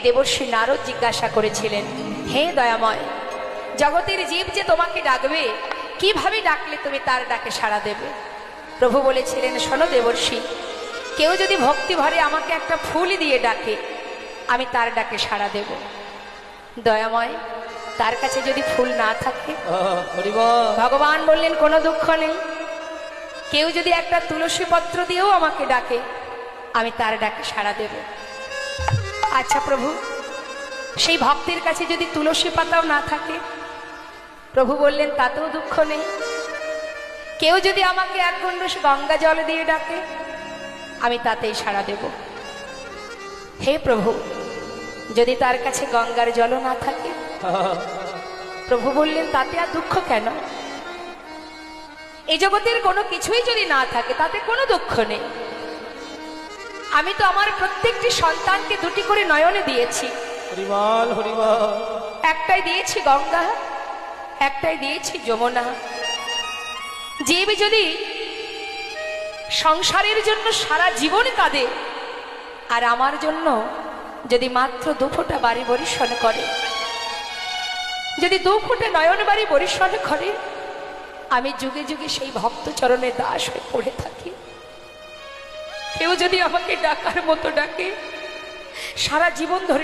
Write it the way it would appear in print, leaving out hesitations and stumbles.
দেবর্ষি নারদ জিজ্ঞাসা করেছিলেন, হে দয়াময়, জগতের জীব যে তোমাকে ডাকবে, কিভাবে ডাকলে তুমি তার ডাকে সাড়া দেবে? প্রভু বলেছিলেন, শোনো দেবর্ষি, কেউ যদি ভক্তি ভরে আমাকে একটা ফুল দিয়ে ডাকে, আমি তার ডাকে সাড়া দেব। দয়াময়, তার কাছে যদি ফুল না থাকে, ভগবান বললেন কোনো দুঃখ নেই, কেউ যদি একটা তুলসী পত্র দিয়েও আমাকে ডাকে, আমি তার ডাকে সাড়া দেব। আচ্ছা প্রভু, সেই ভক্তের কাছে যদি তুলসী পাতাও না থাকে? প্রভু বললেন, তাতেও দুঃখ নেই, কেউ যদি আমাকে এক গণ্ডূষ গঙ্গা জল দিয়ে ডাকে, আমি তাতেই সাড়া দেব। হে প্রভু, যদি তার কাছে গঙ্গার জলও না থাকে? প্রভু বললেন, তাতে আর দুঃখ কেন? এই জগতের কোনো কিছুই যদি না থাকে, তাতে কোনো দুঃখ নেই। আমি তো আমার প্রত্যেকটি সন্তানকে দুটি করে নয়নে দিয়েছি। হরিবল হরিবল। একটাই দিয়েছি গঙ্গা, একটাই দিয়েছি যমুনা। জীব যদি সংসারের জন্য সারা জীবন কাঁদে, আর আমার জন্য যদি মাত্র 2 ফোঁটা বাড়ি বরিশন করে, যদি 2 ফোঁটা নয়ন বাড়ি বরিশন করে, আমি যুগে যুগে সেই ভক্ত চরণে দাস হয়ে পড়ে থাকি। কেউ যদি আমাকে ডাকার মতো ডাকে, সারা জীবন ধরে